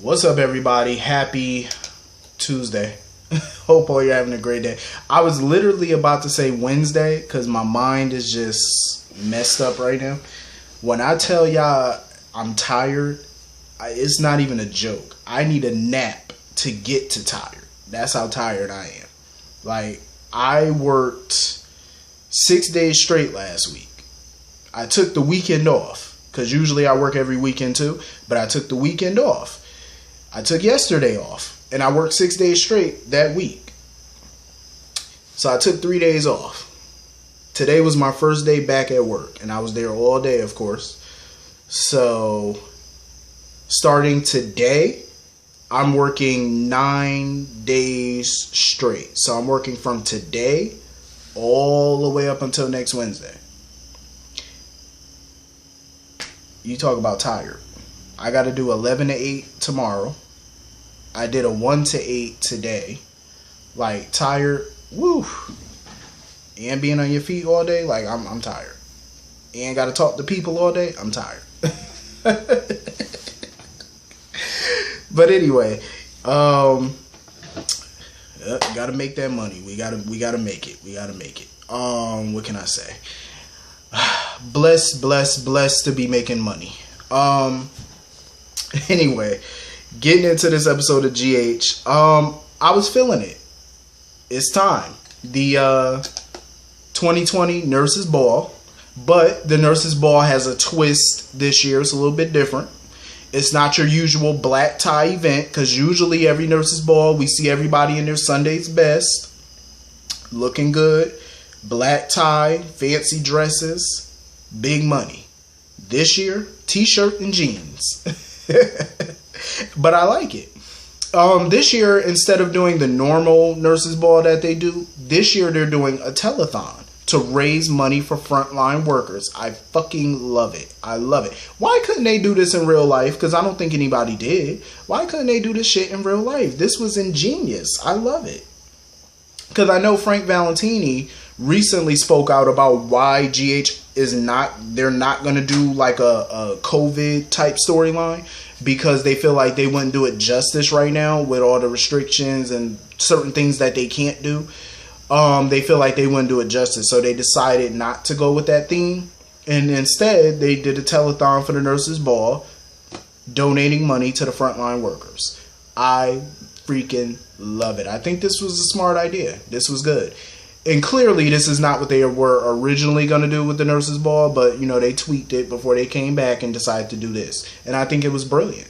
What's up, everybody? Happy Tuesday. Hope all you're having a great day. I was literally about to say Wednesday because my mind is just messed up right now. When I tell y'all I'm tired, it's not even a joke. I need a nap to get to tired. That's how tired I am. Like, I worked 6 days straight last week. I took the weekend off because usually I work every weekend too, but I took the weekend off. I took yesterday off. And I worked 6 days straight that week. So I took 3 days off. Today was my first day back at work. And I was there all day, of course. So starting today, I'm working 9 days straight. So I'm working from today all the way up until next Wednesday. You talk about tired. I got to do 11 to 8 tomorrow. I did a 1 to 8 today. Like, tired. Woo. And being on your feet all day. Like, I'm tired. And got to talk to people all day. I'm tired. But anyway. Gotta make that money. We gotta make it. We gotta make it. What can I say? Blessed to be making money. Anyway. Getting into this episode of GH, I was feeling it. It's time. The 2020 Nurses Ball, but the Nurses Ball has a twist this year. It's a little bit different. It's not your usual black tie event, because usually every Nurses Ball, we see everybody in their Sunday's best, looking good, black tie, fancy dresses, big money. This year, t-shirt and jeans. But I like it. This year, instead of doing the normal Nurses Ball that they do, this year they're doing a telethon to raise money for frontline workers. I fucking love it. I love it. Why couldn't they do this in real life? Because I don't think anybody did. Why couldn't they do this shit in real life? This was ingenious. I love it. Because I know Frank Valentini recently spoke out about why GH they're not going to do like a COVID type storyline, because they feel like they wouldn't do it justice right now with all the restrictions and certain things that they can't do. They feel like they wouldn't do it justice. So they decided not to go with that theme. And instead, they did a telethon for the Nurses Ball, donating money to the frontline workers. I freaking love it. I think this was a smart idea. This was good. And clearly, this is not what they were originally going to do with the Nurses Ball, but, you know, they tweaked it before they came back and decided to do this. And I think it was brilliant.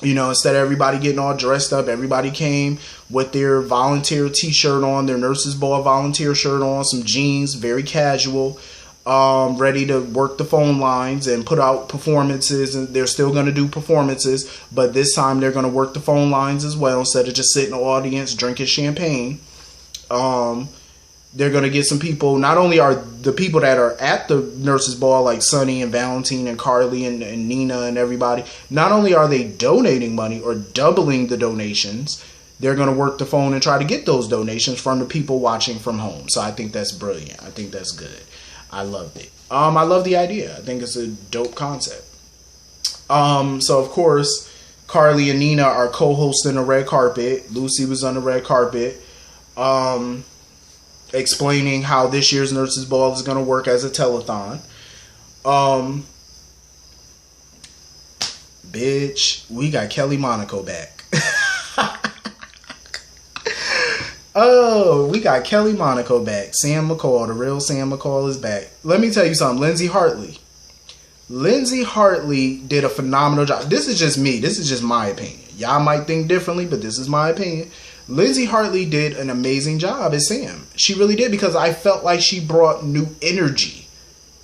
You know, instead of everybody getting all dressed up, everybody came with their volunteer t-shirt on, their Nurses Ball volunteer shirt on, some jeans, very casual, ready to work the phone lines and put out performances. And they're still going to do performances, but this time they're going to work the phone lines as well, instead of just sitting in the audience drinking champagne. They're going to get some people. Not only are the people that are at the Nurses Ball, like Sonny and Valentine and Carly and Nina and everybody, not only are they donating money or doubling the donations, they're going to work the phone and try to get those donations from the people watching from home. So I think that's brilliant. I think that's good. I loved it. I love the idea. I think it's a dope concept. So of course, Carly and Nina are co-hosting the red carpet. Lucy was on the red carpet. Explaining how this year's Nurses Ball is going to work as a telethon. Bitch, we got Kelly Monaco back. Oh, we got Kelly Monaco back. Sam McCall, the real Sam McCall, is back. Let me tell you something. Lindsay Hartley did a phenomenal job. This is just me. This is just my opinion. Y'all might think differently, but this is my opinion. Lindsay Hartley did an amazing job as Sam. She really did, because I felt like she brought new energy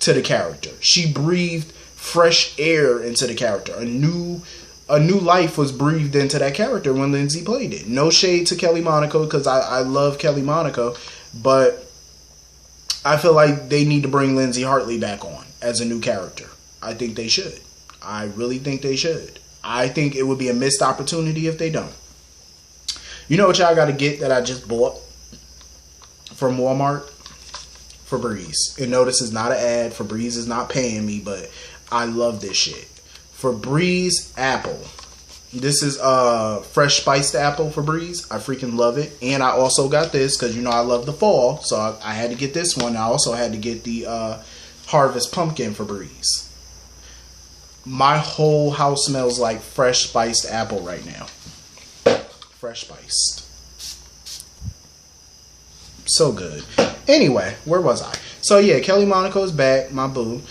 to the character. She breathed fresh air into the character. A new life was breathed into that character when Lindsay played it. No shade to Kelly Monaco, because I love Kelly Monaco, but I feel like they need to bring Lindsay Hartley back on as a new character. I think they should. I really think they should. I think it would be a missed opportunity if they don't. You know what y'all got to get that I just bought from Walmart? Febreze. And no, this is not an ad. Febreze is not paying me, but I love this shit. Febreze Apple. This is fresh spiced apple Febreze. I freaking love it. And I also got this because, you know, I love the fall. So I had to get this one. I also had to get the Harvest Pumpkin Febreze. My whole house smells like fresh spiced apple right now. Fresh spiced. So good. Anyway, where was I? So yeah, Kelly Monaco's back, my boo.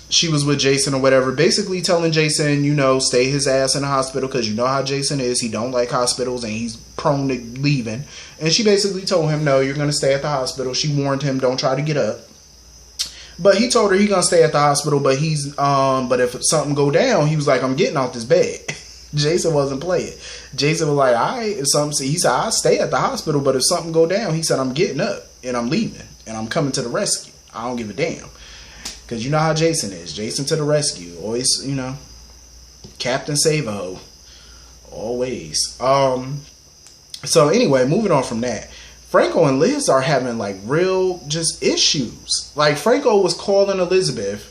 She was with Jason or whatever, basically telling Jason, you know, stay his ass in the hospital because you know how Jason is. He don't like hospitals and he's prone to leaving. And she basically told him, no, you're going to stay at the hospital. She warned him, don't try to get up. But he told her he's going to stay at the hospital, but but if something go down, he was like, I'm getting out this bed. Jason wasn't playing. Jason was like, all right, if something, he said, I'll stay at the hospital, but if something go down, he said, I'm getting up and I'm leaving and I'm coming to the rescue. I don't give a damn. Because you know how Jason is. Jason to the rescue. Always, you know, Captain Save-A-Ho. Always. So anyway, moving on from that. Franco and Liz are having like real just issues. Like Franco was calling Elizabeth.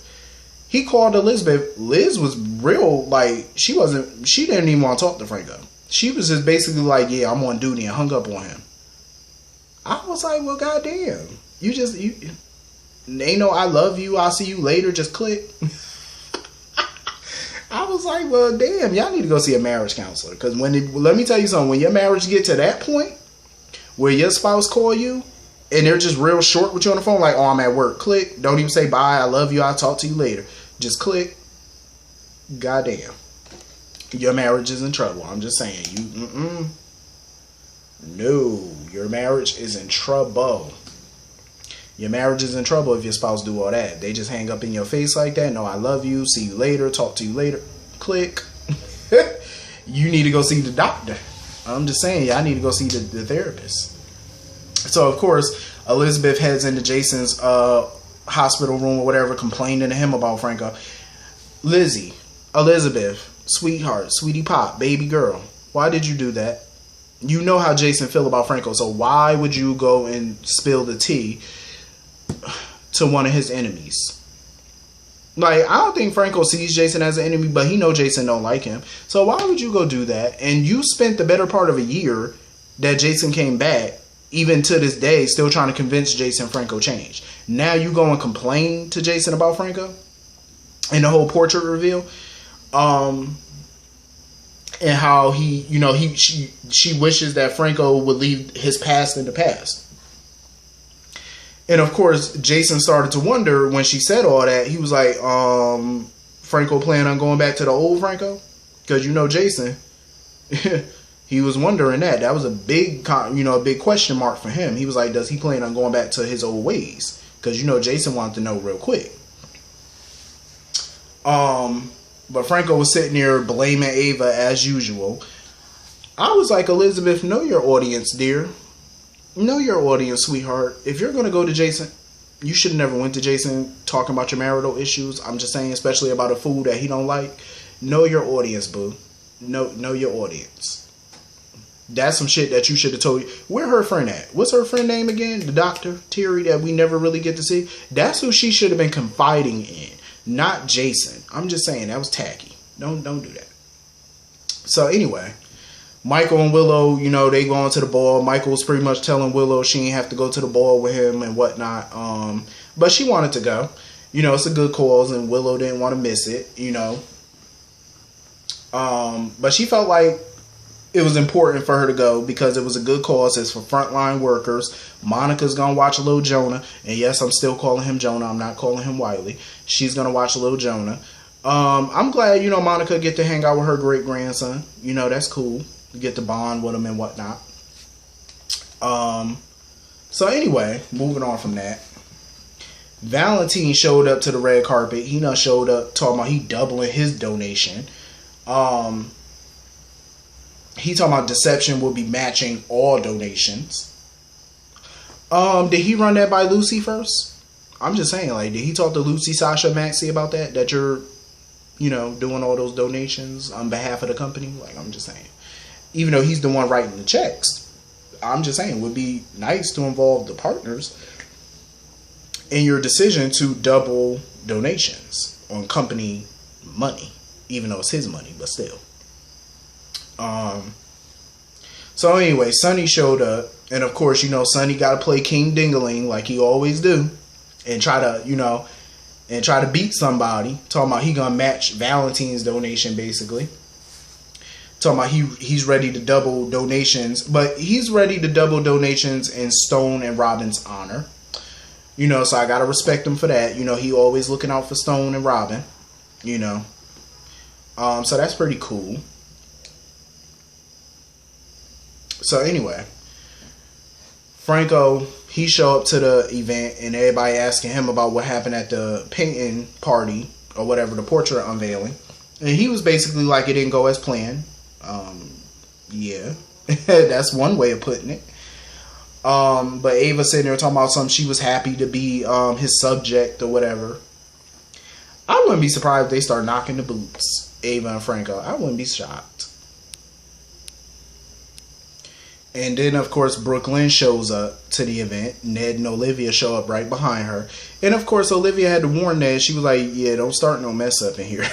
He called Elizabeth. Liz was real, like, she didn't even want to talk to Franco. She was just basically like, yeah, I'm on duty, and hung up on him. I was like, well, goddamn. You ain't no I love you, I'll see you later, just click. I was like, well, damn, y'all need to go see a marriage counselor. Because let me tell you something, when your marriage get to that point, where your spouse call you, and they're just real short with you on the phone, like, oh, I'm at work, click. Don't even say bye, I love you, I'll talk to you later. Just click. Goddamn. Your marriage is in trouble. I'm just saying. No. Your marriage is in trouble. Your marriage is in trouble if your spouse do all that. They just hang up in your face like that. No, I love you. See you later. Talk to you later. Click. You need to go see the doctor. I'm just saying. I need to go see the therapist. So, of course, Elizabeth heads into Jason's hospital room or whatever, complaining to him about Franco. Lizzie, Elizabeth, sweetheart, sweetie pop, baby girl, why did you do that? You know how Jason feel about Franco, so why would you go and spill the tea to one of his enemies? Like, I don't think Franco sees Jason as an enemy, but he know Jason don't like him. So why would you go do that? And you spent the better part of a year that Jason came back, even to this day, still trying to convince Jason Franco changed. Now you go and complain to Jason about Franco and the whole portrait reveal, and how she wishes that Franco would leave his past in the past. And of course, Jason started to wonder when she said all that. He was like, Franco plan on going back to the old Franco? Because you know Jason. He was wondering that. That was a big question mark for him. He was like, does he plan on going back to his old ways? Because, you know, Jason wanted to know real quick. But Franco was sitting there blaming Ava as usual. I was like, Elizabeth, know your audience, dear. Know your audience, sweetheart. If you're going to go to Jason, you should have never went to Jason talking about your marital issues. I'm just saying, especially about a food that he don't like. Know your audience, boo. Know your audience. That's some shit that you should have told you. Where her friend at? What's her friend name again? The doctor, Terry, that we never really get to see. That's who she should have been confiding in, not Jason. I'm just saying, that was tacky. Don't do that. So anyway, Michael and Willow, you know, they going to the ball. Michael was pretty much telling Willow she ain't have to go to the ball with him and whatnot. But she wanted to go. You know, it's a good cause, and Willow didn't want to miss it, you know. But she felt like it was important for her to go because it was a good cause. It's for frontline workers. Monica's going to watch Lil Jonah. And yes, I'm still calling him Jonah. I'm not calling him Wiley. She's going to watch Lil Jonah. I'm glad, you know, Monica get to hang out with her great-grandson. You know, that's cool. You get to bond with him and whatnot. So anyway, moving on from that. Valentine showed up to the red carpet. He done showed up talking about he doubling his donation. He talking about Deception will be matching all donations. Did he run that by Lucy first? I'm just saying, like, did he talk to Lucy, Sasha, Maxie about that? That you're, you know, doing all those donations on behalf of the company? Like, I'm just saying. Even though he's the one writing the checks, I'm just saying, it would be nice to involve the partners in your decision to double donations on company money. even though it's his money, but still. So anyway, Sonny showed up, and of course, Sonny got to play King Dingaling like he always do, and try to beat somebody. Talking about he gonna match Valentine's donation, basically. Talking about he's ready to double donations, but he's ready to double donations in Stone and Robin's honor. So I gotta respect him for that. He always looking out for Stone and Robin. So that's pretty cool. So anyway, Franco, he showed up to the event and everybody asking him about what happened at the painting party or whatever, the portrait unveiling. And he was basically like, it didn't go as planned. Yeah, that's one way of putting it. But Ava sitting there talking about something, she was happy to be his subject or whatever. I wouldn't be surprised if they start knocking the boots, Ava and Franco. I wouldn't be shocked. And then, of course, Brooklyn shows up to the event. Ned and Olivia show up right behind her. And, of course, Olivia had to warn Ned. She was like, yeah, don't start no mess up in here.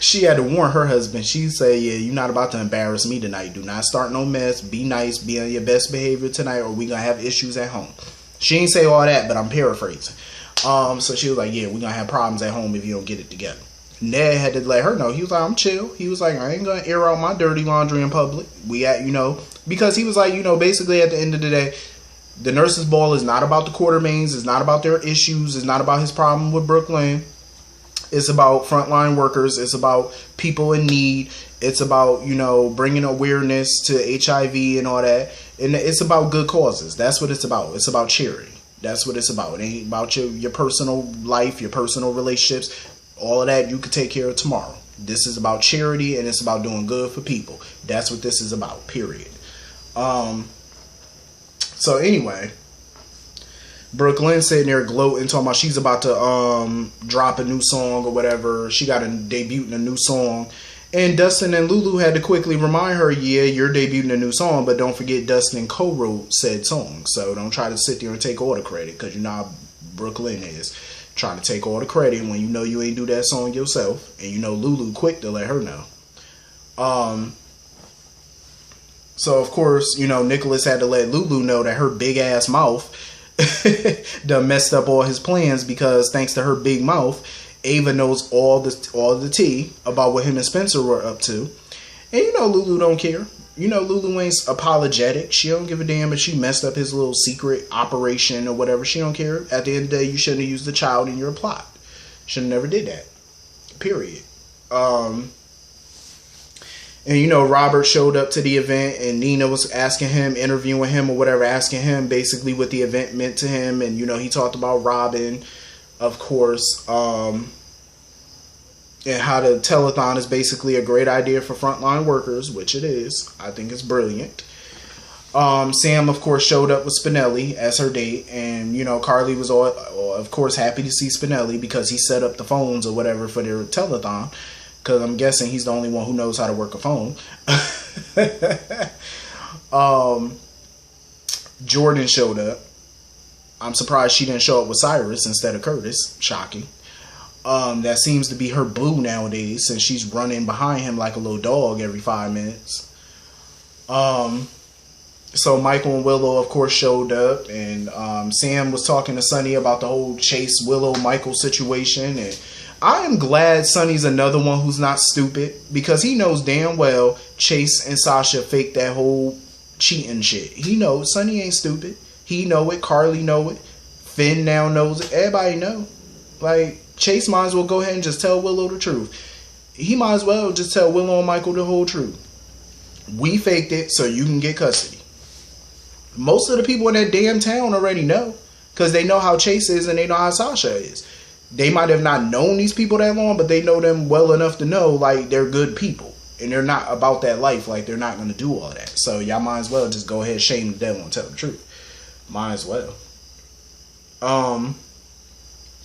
She had to warn her husband. She said, yeah, you're not about to embarrass me tonight. Do not start no mess. Be nice. Be on your best behavior tonight, or we going to have issues at home. She didn't say all that, but I'm paraphrasing. So she was like, yeah, we're going to have problems at home if you don't get it together. Ned had to let her know. He was like, I'm chill. He was like, I ain't going to air out my dirty laundry in public. Because he was like, basically at the end of the day, the nurses' ball is not about the Quartermains. It's not about their issues. It's not about his problem with Brooklyn. It's about frontline workers. It's about people in need. It's about, bringing awareness to HIV and all that. And it's about good causes. That's what it's about. It's about charity. That's what it's about. It ain't about your personal life, your personal relationships. All of that you could take care of tomorrow. This is about charity, and it's about doing good for people. That's what this is about, period. So anyway, Brooklyn sitting there gloating, talking about she's about to drop a new song or whatever. She got a debut in a new song. And Dustin and Lulu had to quickly remind her, yeah, you're debuting a new song, but don't forget Dustin co-wrote said song. So don't try to sit there and take all the credit, because you know how Brooklyn is. Trying to take all the credit when you ain't do that song yourself. And Lulu quick to let her know. So of course, Nicholas had to let Lulu know that her big ass mouth done messed up all his plans, because thanks to her big mouth, Ava knows all the tea about what him and Spencer were up to. And Lulu don't care. Lulu ain't apologetic. She don't give a damn if she messed up his little secret operation or whatever. She don't care. At the end of the day, you shouldn't have used the child in your plot. Should have never did that. Period. And Robert showed up to the event, and Nina was asking him, interviewing him or whatever, asking him basically what the event meant to him. And he talked about Robin, of course, and how the telethon is basically a great idea for frontline workers, which it is. I think it's brilliant. Sam, of course, showed up with Spinelli as her date, and Carly was of course happy to see Spinelli because he set up the phones or whatever for their telethon. Because I'm guessing he's the only one who knows how to work a phone. Jordan showed up. I'm surprised she didn't show up with Cyrus instead of Curtis. Shocking. That seems to be her boo nowadays, since she's running behind him like a little dog every 5 minutes. So Michael and Willow, of course, showed up, and Sam was talking to Sonny about the whole Chase, Willow, Michael situation, and I am glad Sonny's another one who's not stupid, because he knows damn well Chase and Sasha faked that whole cheating shit. He knows. Sonny ain't stupid. He know it. Carly know it. Finn now knows it. Everybody know. Like, Chase might as well go ahead and just tell Willow the truth. He might as well just tell Willow and Michael the whole truth. We faked it so you can get custody. Most of the people in that damn town already know, because they know how Chase is and they know how Sasha is. They might have not known these people that long, but they know them well enough to know, like, they're good people. And they're not about that life. Like, they're not going to do all that. So y'all might as well just go ahead, shame the devil, and tell the truth. Might as well.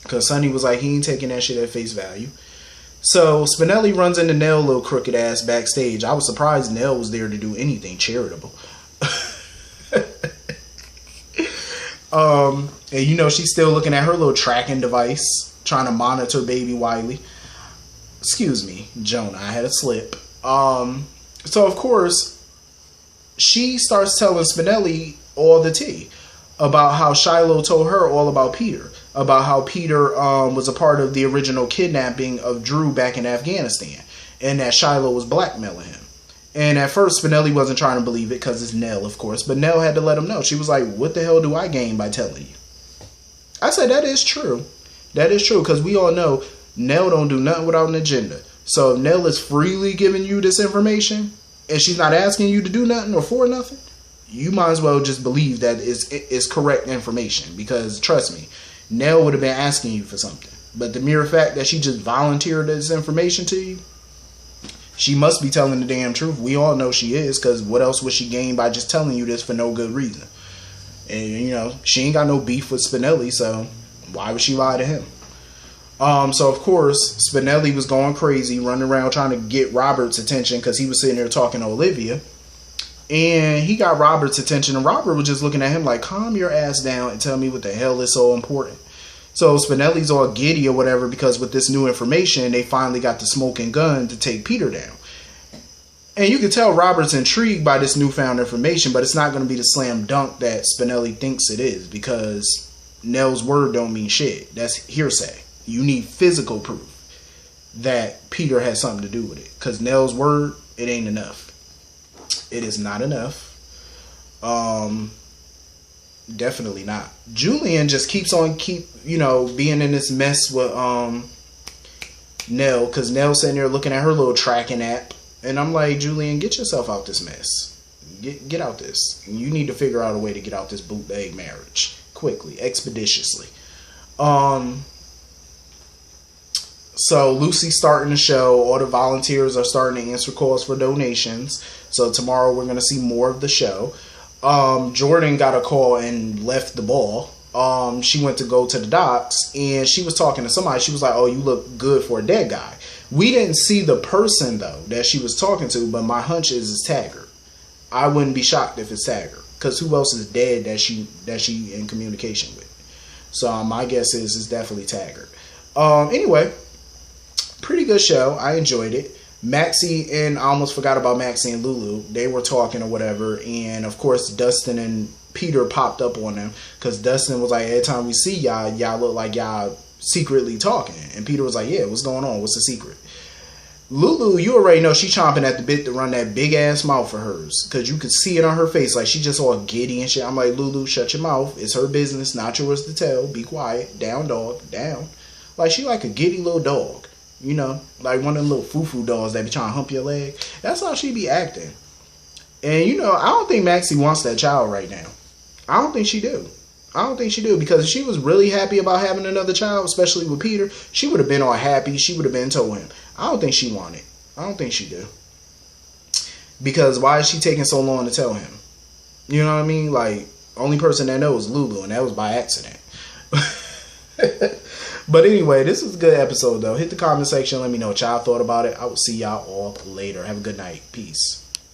Because Sonny was like, he ain't taking that shit at face value. So Spinelli runs into Nell, little crooked ass, backstage. I was surprised Nell was there to do anything charitable. And she's still looking at her little tracking device, trying to monitor baby Wiley. Excuse me, Jonah. I had a slip. So of course, she starts telling Spinelli all the tea about how Shiloh told her all about Peter, about how Peter was a part of the original kidnapping of Drew back in Afghanistan, and that Shiloh was blackmailing him. And at first, Spinelli wasn't trying to believe it because it's Nell, of course, but Nell had to let him know. She was like, "What the hell do I gain by telling you?" I said, that is true. That is true, because we all know Nell don't do nothing without an agenda. So if Nell is freely giving you this information, and she's not asking you to do nothing or for nothing, you might as well just believe that it's correct information. Because trust me, Nell would have been asking you for something. But the mere fact that she just volunteered this information to you, she must be telling the damn truth. We all know she is, because what else would she gain by just telling you this for no good reason? And, you know, she ain't got no beef with Spinelli, so why would she lie to him? So, of course, Spinelli was going crazy, running around trying to get Robert's attention because he was sitting there talking to Olivia. And he got Robert's attention, and Robert was just looking at him like, calm your ass down and tell me what the hell is so important. So Spinelli's all giddy or whatever because with this new information, they finally got the smoking gun to take Peter down. And you can tell Robert's intrigued by this newfound information, but it's not going to be the slam dunk that Spinelli thinks it is, because Nell's word don't mean shit. That's hearsay. You need physical proof that Peter has something to do with it, because Nell's word, it ain't enough. It is not enough. Definitely not. Julian just keeps being in this mess with Nell, because Nell's sitting there looking at her little tracking app. And I'm like, Julian, get yourself out this mess. Get out this. You need to figure out a way to get out this bootleg marriage quickly, expeditiously. So Lucy's starting the show. All the volunteers are starting to answer calls for donations. So tomorrow we're going to see more of the show. Jordan got a call and left the ball. She went to go to the docks, and she was talking to somebody. She was like, "Oh, you look good for a dead guy." We didn't see the person, though, that she was talking to, but my hunch is it's Taggart. I wouldn't be shocked if it's Taggart, because who else is dead that she in communication with? So my guess is it's definitely Taggart. Anyway, pretty good show. I enjoyed it. Maxie and I almost forgot about Maxie and Lulu. They were talking or whatever, and of course Dustin and Peter popped up on them, because Dustin was like, every time we see y'all look like y'all secretly talking. And Peter was like, yeah, what's going on? What's the secret? Lulu, you already know she chomping at the bit to run that big ass mouth of hers, because you could see it on her face, like she just all giddy and shit. I'm like, Lulu, shut your mouth. It's her business, not yours to tell. Be quiet. Down, dog. Down. Like she like a giddy little dog, you know, like one of them little foo-foo dogs that be trying to hump your leg. That's how she be acting. And you know, I don't think Maxie wants that child right now. I don't think she do. Because if she was really happy about having another child, especially with Peter, she would have been all happy. She would have been told him. I don't think she wanted. I don't think she do. Because why is she taking so long to tell him? You know what I mean? Like, only person that knows is Lulu, and that was by accident. But anyway, this was a good episode, though. Hit the comment section. Let me know what y'all thought about it. I will see y'all all later. Have a good night. Peace.